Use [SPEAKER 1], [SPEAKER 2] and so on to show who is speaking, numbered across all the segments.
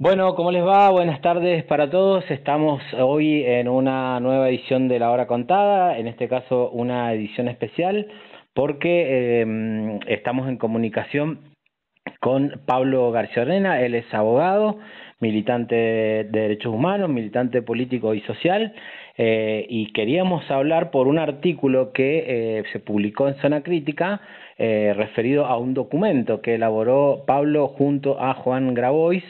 [SPEAKER 1] Bueno, ¿cómo les va? Buenas tardes para todos. Estamos hoy en una nueva edición de La Hora Contada, en este caso una edición especial, porque estamos en comunicación con Pablo García Orena. Él es abogado, militante de derechos humanos, militante político y social, y queríamos hablar por un artículo que se publicó en Zona Crítica, referido a un documento que elaboró Pablo junto a Juan Grabois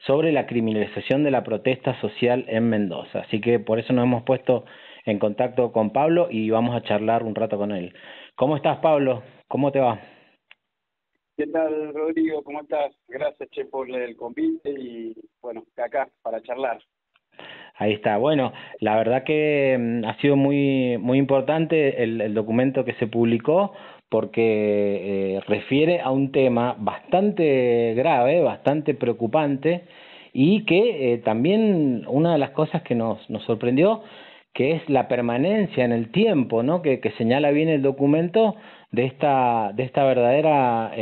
[SPEAKER 1] sobre la criminalización de la protesta social en Mendoza. Así que por eso nos hemos puesto en contacto con Pablo y vamos a charlar un rato con él. ¿Cómo estás, Pablo? ¿Cómo te va?
[SPEAKER 2] ¿Qué tal, Rodrigo? ¿Cómo estás? Gracias, che, por el convite y, bueno, acá para charlar.
[SPEAKER 1] Ahí está. Bueno, la verdad que ha sido muy importante el documento que se publicó porque refiere a un tema bastante grave, bastante preocupante y que también una de las cosas que nos sorprendió, que es la permanencia en el tiempo, ¿no? Que señala bien el documento de esta verdadera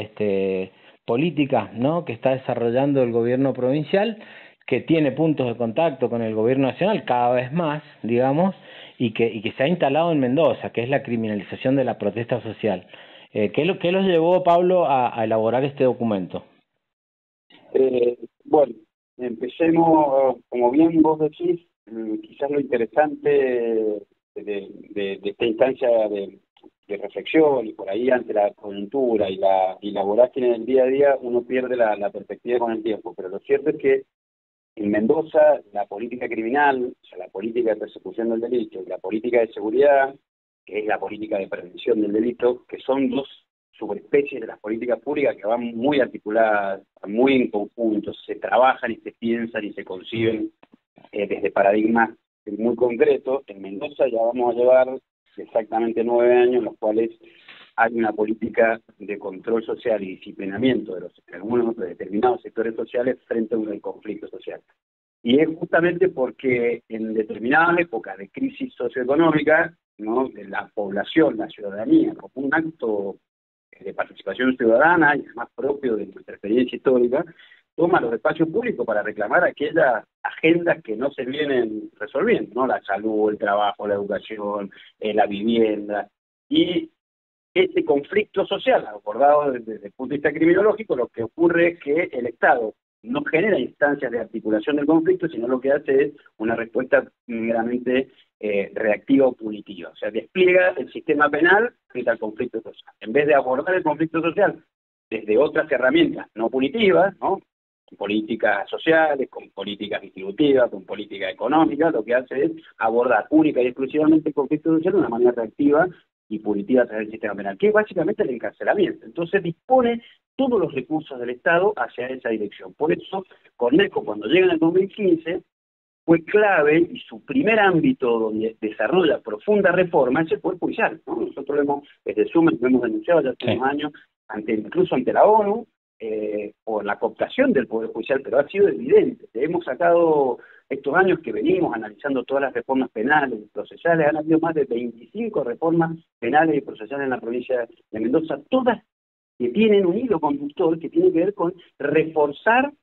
[SPEAKER 1] política, ¿no? Que está desarrollando el gobierno provincial, que tiene puntos de contacto con el gobierno nacional cada vez más, digamos, y que se ha instalado en Mendoza, que es la criminalización de la protesta social. ¿Qué los llevó, Pablo, a elaborar este documento?
[SPEAKER 2] Bueno, empecemos, como bien vos decís, quizás lo interesante de esta instancia de reflexión y por ahí ante la coyuntura y la vorágine del día a día, uno pierde la perspectiva con el tiempo, pero lo cierto es que en Mendoza, la política criminal, o sea, la política de persecución del delito y la política de seguridad, que es la política de prevención del delito, que son dos subespecies de las políticas públicas que van muy articuladas, muy en conjunto, se trabajan y se piensan y se conciben desde paradigmas muy concretos. En Mendoza ya vamos a llevar exactamente 9 años en los cuales hay una política de control social y disciplinamiento de algunos de determinados sectores sociales frente a un conflicto social. Y es justamente porque en determinadas épocas de crisis socioeconómica, ¿no?, de la población, la ciudadanía, como un acto de participación ciudadana y además propio de nuestra experiencia histórica, toma los espacios públicos para reclamar aquellas agendas que no se vienen resolviendo, ¿no? La salud, el trabajo, la educación, la vivienda. Y este conflicto social, abordado desde el punto de vista criminológico, lo que ocurre es que el Estado no genera instancias de articulación del conflicto, sino lo que hace es una respuesta meramente reactiva o punitiva. O sea, despliega el sistema penal frente al conflicto social. En vez de abordar el conflicto social desde otras herramientas no punitivas, ¿no?, con políticas sociales, con políticas distributivas, con políticas económicas, lo que hace es abordar única y exclusivamente el conflicto social de una manera reactiva y punitiva a través del sistema penal, que es básicamente el encarcelamiento. Entonces dispone todos los recursos del Estado hacia esa dirección. Por eso, Cornejo, cuando llega en el 2015, fue clave y su primer ámbito donde desarrolla profunda reforma es el Poder Judicial, ¿no? Nosotros desde SUME lo hemos denunciado ya hace
[SPEAKER 1] Sí.
[SPEAKER 2] unos años, incluso ante la ONU, por la cooptación del Poder Judicial, pero ha sido evidente. Hemos sacado estos años que venimos analizando todas las reformas penales y procesales, han habido más de 25 reformas penales y procesales en la provincia de Mendoza, todas que tienen un hilo conductor que tiene que ver con reforzar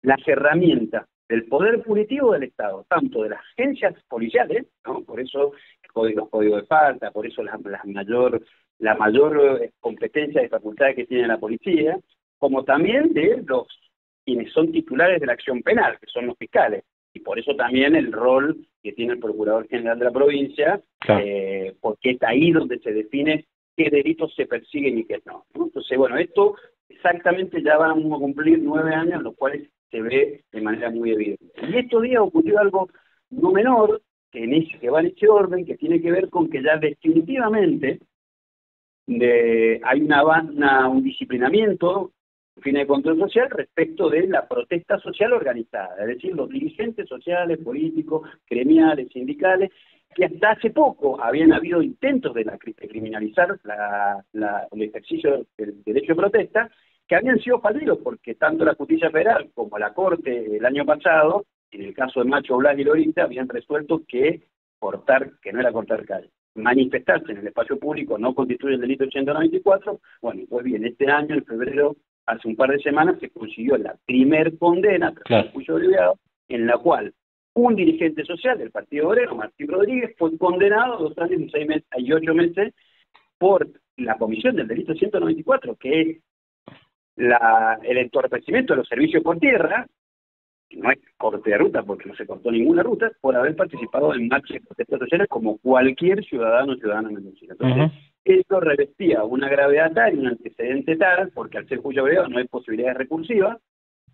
[SPEAKER 2] las herramientas del poder punitivo del Estado, tanto de las agencias policiales, ¿no? Por eso los códigos de falta, por eso la mayor competencia y facultades que tiene la policía, como también de los quienes son titulares de la acción penal, que son los fiscales, y por eso también el rol que tiene el Procurador General de la provincia,
[SPEAKER 1] Claro.
[SPEAKER 2] porque es ahí donde se define qué delitos se persiguen y qué no, ¿no? Entonces, bueno, esto exactamente ya vamos a cumplir 9 años en los cuales se ve de manera muy evidente. Y estos días ocurrió algo no menor, que va en ese orden, que tiene que ver con que ya definitivamente hay un disciplinamiento, fines de control social, respecto de la protesta social organizada, es decir, los dirigentes sociales, políticos, gremiales, sindicales, que hasta hace poco habían habido intentos de criminalizar el ejercicio del derecho de protesta, que habían sido fallidos, porque tanto la Justicia Federal como la Corte el año pasado, en el caso de Macho, Blas y Lorita, habían resuelto que no era cortar calle. Manifestarse en el espacio público no constituye el delito 194. Bueno, pues bien, este año, en febrero, hace un par de semanas se consiguió la primer condena tras un juicio abreviado, en la cual un dirigente social del Partido Obrero, Martín Rodríguez, fue condenado a 2 años y 6 meses y 8 meses por la comisión del delito 194, que es el entorpecimiento de los servicios por tierra, que no es corte de ruta porque no se cortó ninguna ruta, por haber participado en marchas de protestas sociales como cualquier ciudadano o ciudadana mendocina. Entonces, eso revestía una gravedad tal y un antecedente tal, porque al ser juicio abreviado no hay posibilidades recursivas,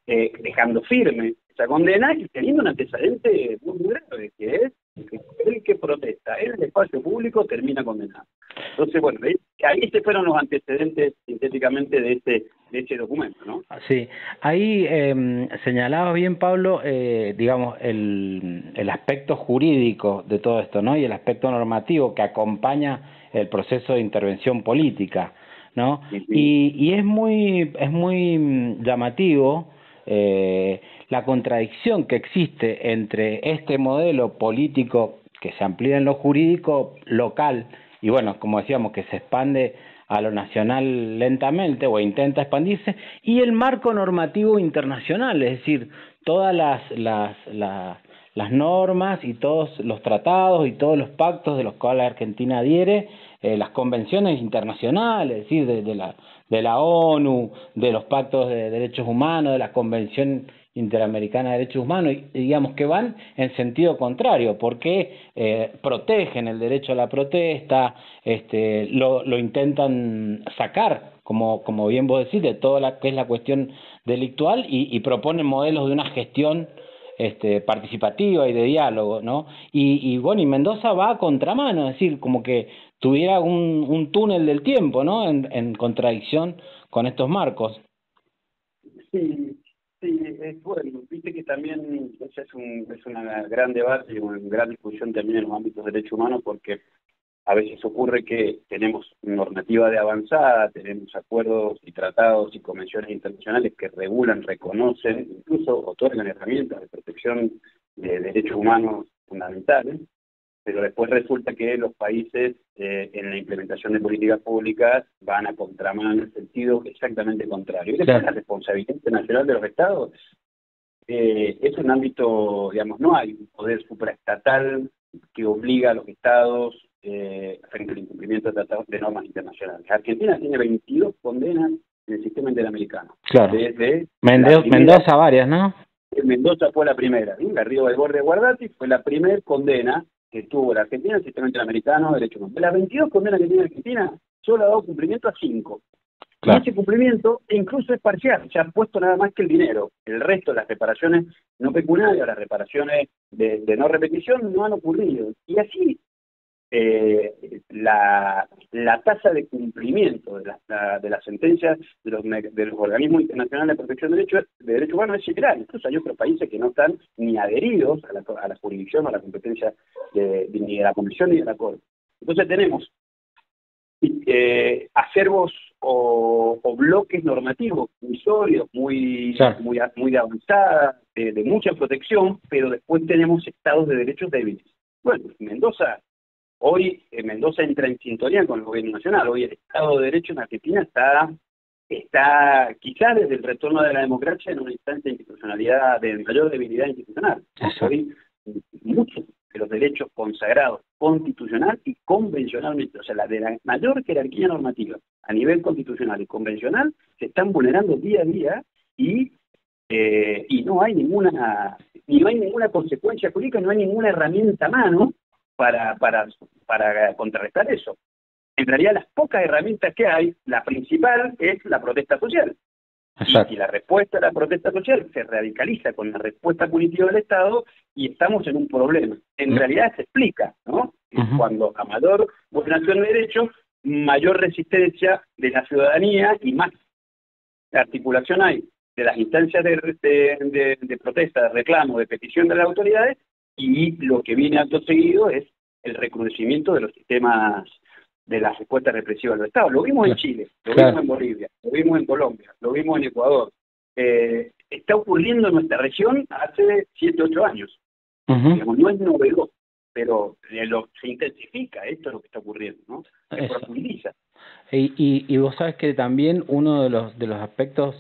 [SPEAKER 2] dejando firme esa condena y teniendo un antecedente muy grave, que es que el que protesta en el espacio público termina condenado. Entonces, bueno, ahí se fueron los antecedentes sintéticamente de ese documento, ¿no?
[SPEAKER 1] Sí, ahí señalaba bien, Pablo, digamos, el aspecto jurídico de todo esto, ¿no? Y el aspecto normativo que acompaña el proceso de intervención política, ¿no?
[SPEAKER 2] Sí, sí.
[SPEAKER 1] Y es muy llamativo la contradicción que existe entre este modelo político que se amplía en lo jurídico local y, bueno, como decíamos, que se expande a lo nacional lentamente o intenta expandirse, y el marco normativo internacional, es decir, todas las normas y todos los tratados y todos los pactos de los cuales Argentina adhiere, las convenciones internacionales, es decir, de la ONU, de los pactos de derechos humanos, de la Convención Interamericana de Derechos Humanos, y digamos que van en sentido contrario, porque protegen el derecho a la protesta, lo intentan sacar, como bien vos decís, de toda la que es la cuestión delictual, y proponen modelos de una gestión participativa y de diálogo, ¿no? Y bueno, y Mendoza va a contramano, es decir, como que tuviera un túnel del tiempo, ¿no? En contradicción con estos marcos.
[SPEAKER 2] Sí, sí, es bueno. Viste que también ese es una gran debate y una gran discusión también en los ámbitos de derechos humanos, porque a veces ocurre que tenemos normativa de avanzada, tenemos acuerdos y tratados y convenciones internacionales que regulan, reconocen, incluso otorgan herramientas de protección de derechos humanos fundamentales, pero después resulta que los países en la implementación de políticas públicas van a contramano en el sentido exactamente contrario. Y después la responsabilidad internacional de los estados es un ámbito, digamos, no hay un poder supraestatal que obliga a los estados frente al incumplimiento de normas internacionales. Argentina tiene 22 condenas en el sistema interamericano.
[SPEAKER 1] Claro.
[SPEAKER 2] Desde
[SPEAKER 1] Mendoza varias, ¿no?
[SPEAKER 2] Mendoza fue la primera, ¿sí? Garrido del Borde Guardati fue la primera condena que tuvo la Argentina en el sistema interamericano de derechos humanos. De las 22 condenas que tiene Argentina, solo ha dado cumplimiento a 5. Claro. Y ese cumplimiento incluso es parcial, se ha puesto nada más que el dinero. El resto de las reparaciones no pecuniarias, las reparaciones de no repetición no han ocurrido. Y así la tasa de cumplimiento de las sentencias de los organismos internacionales de protección de derechos humanos es similar. Incluso hay otros países que no están ni adheridos a la jurisdicción o a la competencia ni de la Comisión ni de la Corte. Entonces tenemos acervos o bloques normativos muy sólidos, muy de avanzada, de mucha protección, pero después tenemos estados de derechos débiles. Bueno, Hoy Mendoza entra en sintonía con el gobierno nacional. Hoy el Estado de Derecho en Argentina está quizás desde el retorno de la democracia en una instancia de institucionalidad, de mayor debilidad institucional. Hoy muchos de los derechos consagrados constitucional y convencionalmente, o sea, de la mayor jerarquía normativa a nivel constitucional y convencional, se están vulnerando día a día y no hay ninguna consecuencia jurídica, no hay ninguna herramienta a mano para contrarrestar eso. En realidad, las pocas herramientas que hay, la principal es la protesta social. Y la respuesta a la protesta social se radicaliza con la respuesta punitiva del Estado y estamos en un problema. En realidad se explica, ¿no? Cuando a mayor vulneración de derechos, mayor resistencia de la ciudadanía y más articulación hay de las instancias de protesta, de reclamo, de petición de las autoridades, y lo que viene acto seguido es el recrudecimiento de los sistemas de las respuestas represivas del Estado. Lo vimos en Chile, lo vimos en Bolivia, lo vimos en Colombia, lo vimos en Ecuador. Está ocurriendo en nuestra región hace 7, 8 años. Digamos, no es novedoso, pero se intensifica, esto es lo que está ocurriendo, ¿no? Se profundiza.
[SPEAKER 1] Y vos sabes que también uno de los aspectos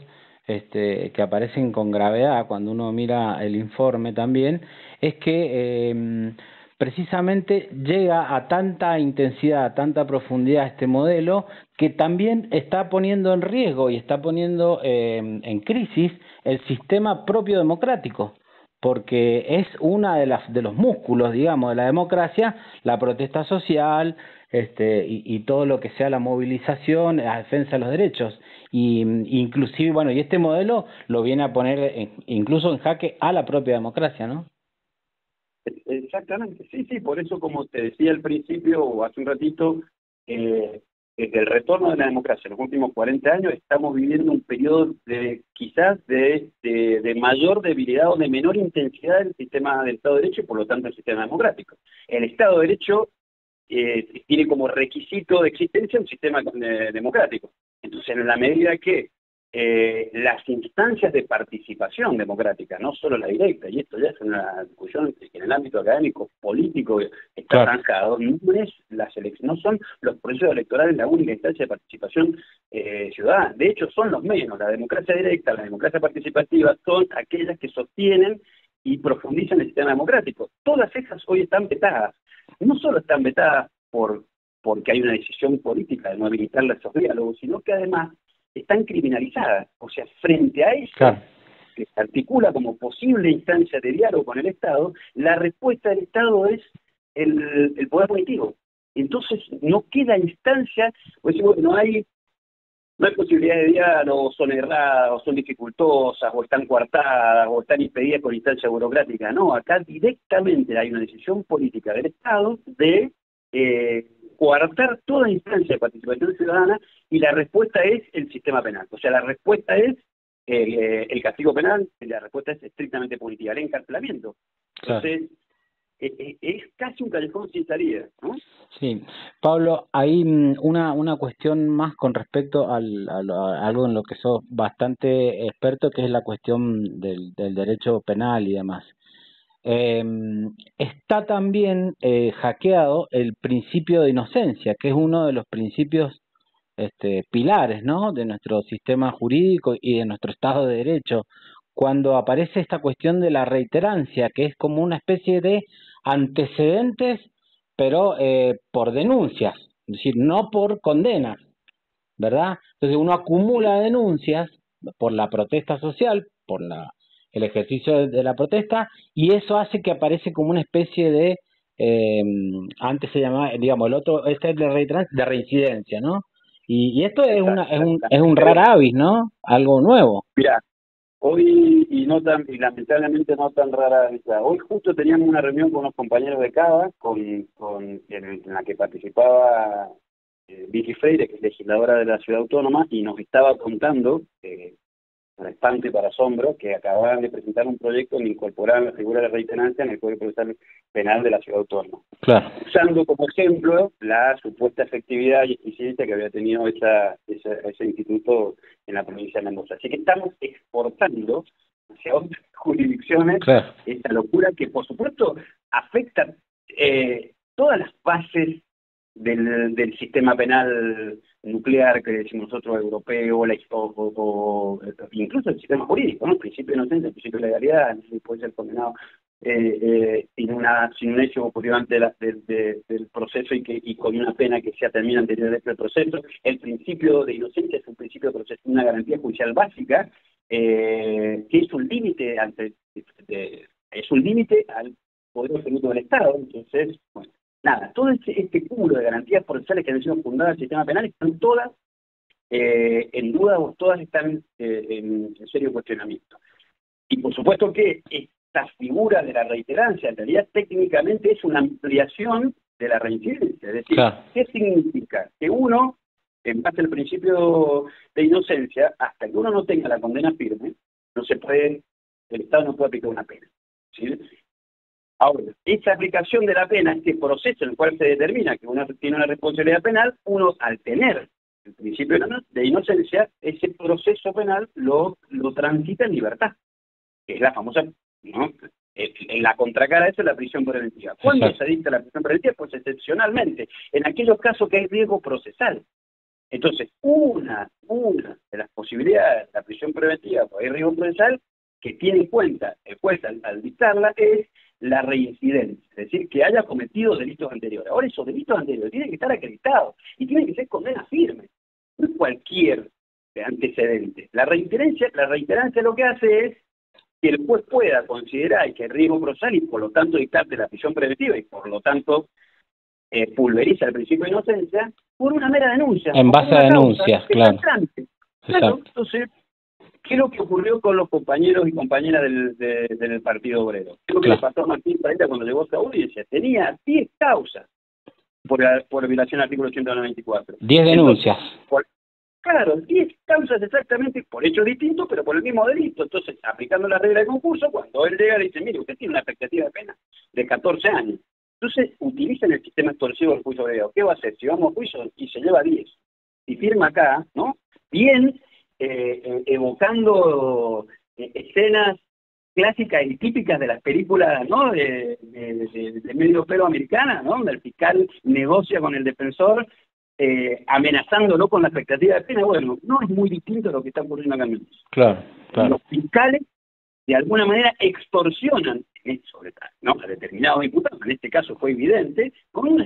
[SPEAKER 1] que aparecen con gravedad cuando uno mira el informe también es que precisamente llega a tanta intensidad, a tanta profundidad este modelo que también está poniendo en riesgo y está poniendo en crisis el sistema propio democrático, porque es una de los músculos, digamos, de la democracia, la protesta social, y todo lo que sea la movilización, la defensa de los derechos, y inclusive, bueno, y este modelo lo viene a poner incluso en jaque a la propia democracia, ¿no?
[SPEAKER 2] Exactamente, sí, sí, por eso como te decía al principio o hace un ratito, desde el retorno de la democracia en los últimos 40 años estamos viviendo un periodo de quizás de mayor debilidad o de menor intensidad del sistema del Estado de Derecho y por lo tanto el sistema democrático. El Estado de Derecho tiene como requisito de existencia un sistema democrático. Entonces, en la medida que las instancias de participación democrática, no solo la directa, y esto ya es una discusión que en el ámbito académico, político, está
[SPEAKER 1] Claro.
[SPEAKER 2] zanjado, no es las elecciones, no son los procesos electorales la única instancia de participación ciudadana. De hecho, son los menos. La democracia directa, la democracia participativa, son aquellas que sostienen y profundizan el sistema democrático. Todas esas hoy están vetadas. No solo están vetadas porque hay una decisión política de no habilitar esos diálogos, sino que además están criminalizadas. O sea, frente a eso,
[SPEAKER 1] Claro.
[SPEAKER 2] que se articula como posible instancia de diálogo con el Estado, la respuesta del Estado es el poder punitivo. Entonces, no queda instancia, pues decimos, no hay posibilidad de diálogo, son erradas, o son dificultosas, o están coartadas, o están impedidas por instancia burocrática. No, acá directamente hay una decisión política del Estado de coartar toda instancia de participación ciudadana y la respuesta es el sistema penal. O sea, la respuesta es el castigo penal, la respuesta es estrictamente punitiva, el encarcelamiento.
[SPEAKER 1] Claro.
[SPEAKER 2] Entonces, es casi un callejón sin salida, ¿no?
[SPEAKER 1] Sí, Pablo, hay una cuestión más con respecto a algo en lo que sos bastante experto, que es la cuestión del derecho penal y demás. Eh, Está también hackeado el principio de inocencia, que es uno de los principios pilares, ¿no?, de nuestro sistema jurídico y de nuestro Estado de Derecho, cuando aparece esta cuestión de la reiterancia, que es como una especie de antecedentes, pero por denuncias, es decir, no por condenas, ¿verdad? Entonces uno acumula denuncias por la protesta social, por el ejercicio de la protesta, y eso hace que aparece como una especie de, eh, antes se llamaba, digamos, el otro, este es de reincidencia, ¿no? Y esto es
[SPEAKER 2] Exacto.
[SPEAKER 1] es un rara avis, ¿no? Algo nuevo.
[SPEAKER 2] Mira, hoy, y lamentablemente no tan rara, hoy justo teníamos una reunión con unos compañeros de CABA, en la que participaba Vicky Freire, que es legisladora de la Ciudad Autónoma, y nos estaba contando, para espanto y para asombro, que acababan de presentar un proyecto en incorporar la figura de reiterancia en el Código Procesal Penal de la Ciudad Autónoma,
[SPEAKER 1] Claro.
[SPEAKER 2] usando como ejemplo la supuesta efectividad y eficiencia que había tenido ese instituto en la provincia de Mendoza. Así que estamos exportando hacia otras jurisdicciones
[SPEAKER 1] Claro.
[SPEAKER 2] esta locura que, por supuesto, afecta todas las bases del sistema penal nuclear que decimos nosotros europeo, incluso el sistema jurídico, ¿no? El principio de inocencia, el principio de legalidad, no puede ser condenado sin un hecho ocurrido antes del proceso y con una pena que sea termina anterior al proceso. El principio de inocencia es un principio de proceso, una garantía judicial básica, que es un límite es un límite al poder absoluto del Estado. Entonces, bueno, nada, todo este cúmulo de garantías procesales que han sido fundadas el sistema penal están todas en duda, o todas están en serio cuestionamiento. Y por supuesto que esta figura de la reiterancia en realidad técnicamente es una ampliación de la reincidencia. Es decir,
[SPEAKER 1] Claro.
[SPEAKER 2] ¿qué significa? Que uno, en base al principio de inocencia, hasta que uno no tenga la condena firme, el Estado no puede aplicar una pena, ¿sí? Ahora, esa aplicación de la pena, este proceso en el cual se determina que uno tiene una responsabilidad penal, uno al tener el principio de inocencia, ese proceso penal lo transita en libertad, que es la famosa, ¿no? En la contracara de eso es la prisión preventiva. ¿Cuándo
[SPEAKER 1] Exacto.
[SPEAKER 2] se dicta la prisión preventiva? Pues excepcionalmente, en aquellos casos que hay riesgo procesal. Entonces, una de las posibilidades de la prisión preventiva por ahí riesgo procesal que tiene en cuenta el juez al dictarla es la reincidencia, es decir, que haya cometido delitos anteriores. Ahora, esos delitos anteriores tienen que estar acreditados y tienen que ser condenas firmes, no es cualquier antecedente. La reiterancia lo que hace es que el juez pueda considerar que hay riesgo procesal y por lo tanto dictarte la prisión preventiva y por lo tanto pulveriza el principio de inocencia por una mera denuncia.
[SPEAKER 1] En base a denuncias, claro.
[SPEAKER 2] Claro. Entonces, ¿qué es lo que ocurrió con los compañeros y compañeras del Partido Obrero? ¿Qué es lo que le pasó a Martín Pareja cuando llegó a esta audiencia? Tenía 10 causas por violación al artículo 194.
[SPEAKER 1] 10 denuncias.
[SPEAKER 2] Claro, 10 causas exactamente por hechos distintos, pero por el mismo delito. Entonces, aplicando la regla de concurso, cuando él llega, le dice, mire, usted tiene una expectativa de pena de 14 años. Entonces, utilizan el sistema extorsivo del juicio abreviado. ¿Qué va a hacer? Si vamos a juicio y se lleva 10, y firma acá, ¿no? Bien, evocando escenas clásicas y típicas de las películas, ¿no? de medio pelo americana, ¿no? Donde el fiscal negocia con el defensor, amenazándolo con la expectativa de pena. Bueno, no es muy distinto a lo que está ocurriendo acá en Mendoza.
[SPEAKER 1] Claro.
[SPEAKER 2] Los fiscales, de alguna manera, extorsionan, sobre todo, ¿no? A determinados imputados, en este caso fue evidente, con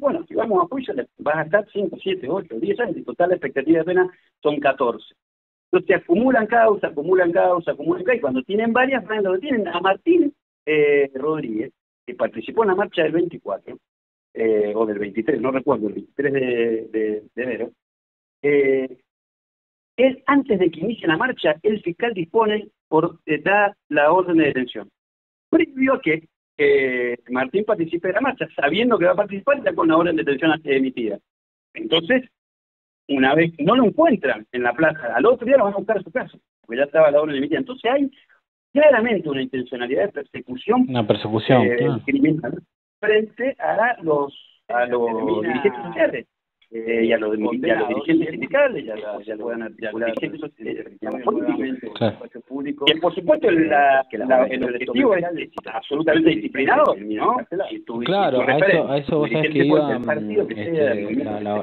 [SPEAKER 2] bueno, si vamos a juicio, vas a estar 5, 7, 8, 10 años, y total la expectativa de pena son 14. Entonces acumulan causas, y cuando tienen varias, lo tienen a Martín Rodríguez, que participó en la marcha del 24, o del 23, no recuerdo, el 23 de enero. Él, antes de que inicie la marcha, el fiscal dispone da la orden de detención. Previo a que Martín participe de la marcha, sabiendo que va a participar ya con la orden de detención emitida. Entonces, una vez no lo encuentran en la plaza, al otro día lo van a buscar a su casa, porque ya estaba la orden emitida. Entonces hay claramente una intencionalidad de persecución, criminal frente a los dirigentes sociales. Y a los dirigentes sindicales, y a los dirigentes políticos. Que por supuesto el objetivo es absolutamente disciplinado, ¿no?
[SPEAKER 1] Claro, a eso vos sabés que iba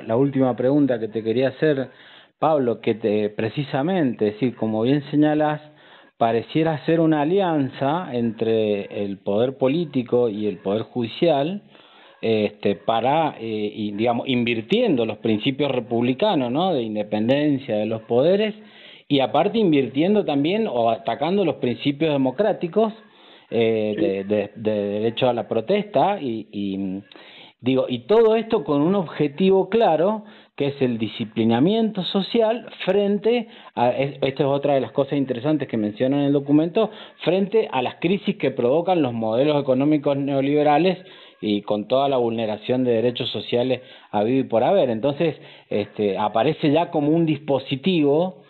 [SPEAKER 1] la última pregunta que te quería hacer, Pablo, que precisamente, es decir, como bien señalas, pareciera ser una alianza entre el poder político y el poder judicial, para, digamos, invirtiendo los principios republicanos, ¿no? De independencia de los poderes, y aparte invirtiendo también o atacando los principios democráticos de derecho a la protesta, y todo esto con un objetivo claro, que es el disciplinamiento social frente a, esta es otra de las cosas interesantes que menciona en el documento, frente a las crisis que provocan los modelos económicos neoliberales y con toda la vulneración de derechos sociales habido y por haber. Entonces, aparece ya como un dispositivo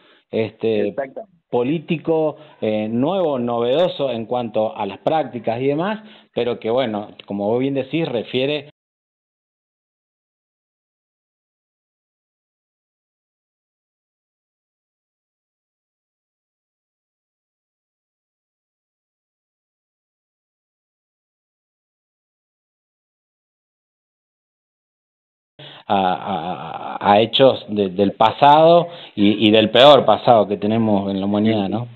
[SPEAKER 1] político nuevo, novedoso en cuanto a las prácticas y demás, pero que, bueno, como vos bien decís, refiere a hechos del pasado y del peor pasado que tenemos en la humanidad, ¿no?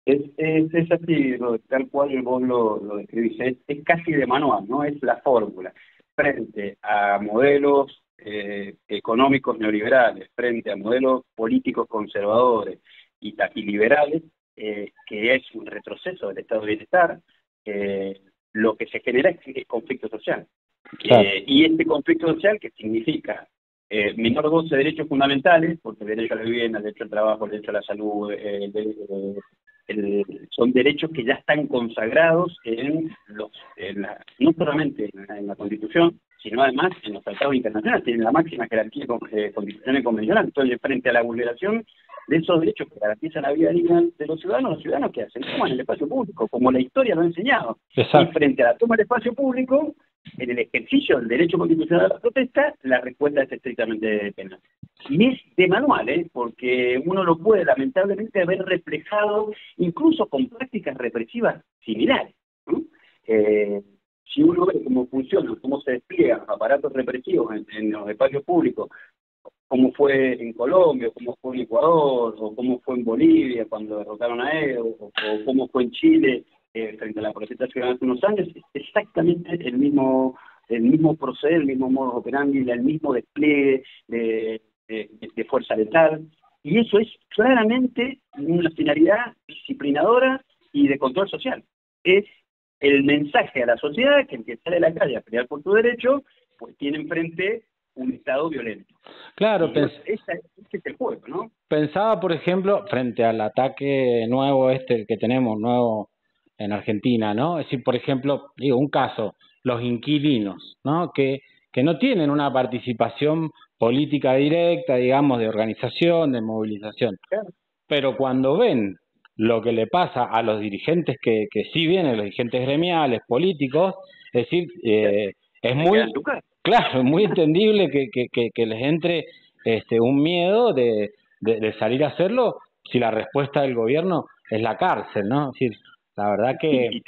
[SPEAKER 2] Es así, tal cual vos lo describís, es casi de manual, ¿no? Es la fórmula. Frente a modelos económicos neoliberales, frente a modelos políticos conservadores y liberales, que es un retroceso del estado de bienestar, lo que se genera es conflicto social. Claro. Y este conflicto social, que significa menor goce de derechos fundamentales, porque el derecho a la vivienda, el derecho al trabajo, el derecho a la salud, son derechos que ya están consagrados no solamente en la Constitución, sino además en los tratados internacionales, tienen la máxima jerarquía constitucional y convencional. Entonces, frente a la vulneración de esos derechos que garantizan la vida digna de los ciudadanos ¿qué hacen? Toman el espacio público, como la historia lo ha enseñado. Exacto. Y frente a la toma del espacio público, en el ejercicio del derecho constitucional a la protesta, la respuesta es estrictamente penal. Y es de manual, porque uno lo puede lamentablemente ver reflejado incluso con prácticas represivas similares, ¿no? Si uno ve cómo funcionan, cómo se despliegan aparatos represivos en los espacios públicos, cómo fue en Colombia, cómo fue en Ecuador, o cómo fue en Bolivia cuando derrotaron a Evo, o cómo fue en Chile frente a la protesta ciudadana hace unos años, es exactamente el mismo proceder, el mismo modo operandi, el mismo despliegue de fuerza letal, y eso es claramente una finalidad disciplinadora y de control social. Es el mensaje a la sociedad que el que sale a la calle a pelear por tu derecho, pues tiene enfrente un Estado violento.
[SPEAKER 1] Claro,
[SPEAKER 2] ese es el juego, ¿no?
[SPEAKER 1] Pensaba, por ejemplo, frente al ataque nuevo que tenemos, nuevo en Argentina, ¿no? Es decir, por ejemplo, digo, un caso, los inquilinos, ¿no? Que no tienen una participación política directa, digamos, de organización, de movilización.
[SPEAKER 2] Claro.
[SPEAKER 1] Pero cuando ven lo que le pasa a los dirigentes que sí vienen, los dirigentes gremiales, políticos, es decir, es muy, claro, es muy entendible que les entre un miedo de salir a hacerlo si la respuesta del gobierno es la cárcel, ¿no? Es decir, la verdad que...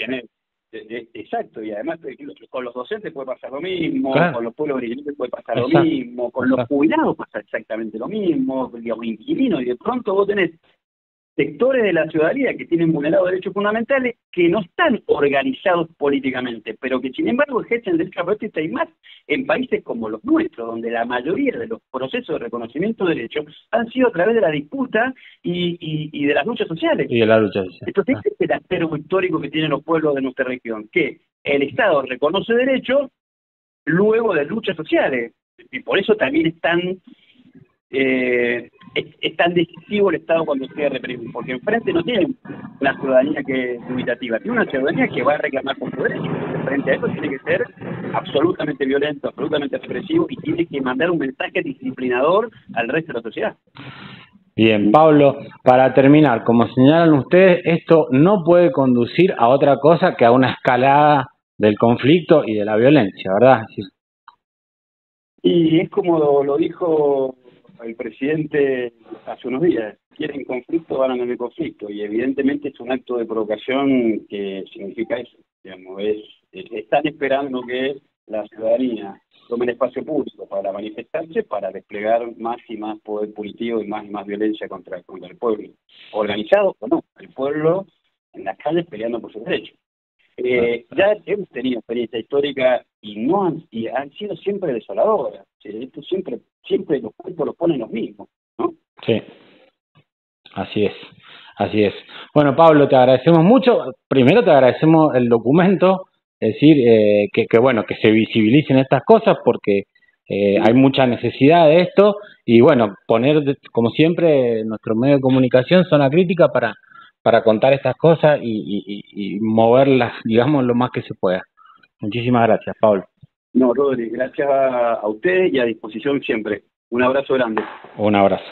[SPEAKER 2] Exacto, y además con los docentes puede pasar lo mismo,
[SPEAKER 1] claro,
[SPEAKER 2] con los pueblos originarios puede pasar lo mismo, con los jubilados pasa exactamente lo mismo, los inquilinos, y de pronto vos tenés sectores de la ciudadanía que tienen vulnerados derechos fundamentales que no están organizados políticamente, pero que sin embargo ejercen derecho a protesta, y más en países como los nuestros, donde la mayoría de los procesos de reconocimiento de derechos han sido a través de la disputa y de las luchas sociales.
[SPEAKER 1] Y de la lucha social.
[SPEAKER 2] Entonces, este es el acervo histórico que tienen los pueblos de nuestra región, que el Estado reconoce derechos luego de luchas sociales, y por eso también es tan decisivo el Estado cuando se reprime, porque enfrente no tiene una ciudadanía que es dubitativa, tiene una ciudadanía que va a reclamar por su derecho. Frente a eso tiene que ser absolutamente violento, absolutamente represivo, y tiene que mandar un mensaje disciplinador al resto de la sociedad.
[SPEAKER 1] Bien, Pablo, para terminar, como señalan ustedes, esto no puede conducir a otra cosa que a una escalada del conflicto y de la violencia, ¿verdad? Sí.
[SPEAKER 2] Y es como lo dijo el presidente hace unos días: quieren conflicto, van a tener conflicto, y evidentemente es un acto de provocación que significa eso, digamos, están esperando que la ciudadanía tome el espacio público para manifestarse, para desplegar más y más poder punitivo y más violencia contra el pueblo, organizado o no, el pueblo en las calles peleando por sus derechos. Ya hemos tenido experiencia histórica y han sido siempre desoladoras. Esto siempre los cuerpos los ponen los mismos, ¿no?
[SPEAKER 1] Sí, así es. Bueno, Pablo, te agradecemos mucho. Primero te agradecemos el documento, es decir, bueno, que se visibilicen estas cosas porque hay mucha necesidad de esto, y bueno, poner, como siempre, nuestro medio de comunicación, Zona Crítica, para contar estas cosas y moverlas, digamos, lo más que se pueda. Muchísimas gracias, Pablo.
[SPEAKER 2] No, Rodri, gracias a usted y a disposición siempre. Un abrazo grande.
[SPEAKER 1] Un abrazo.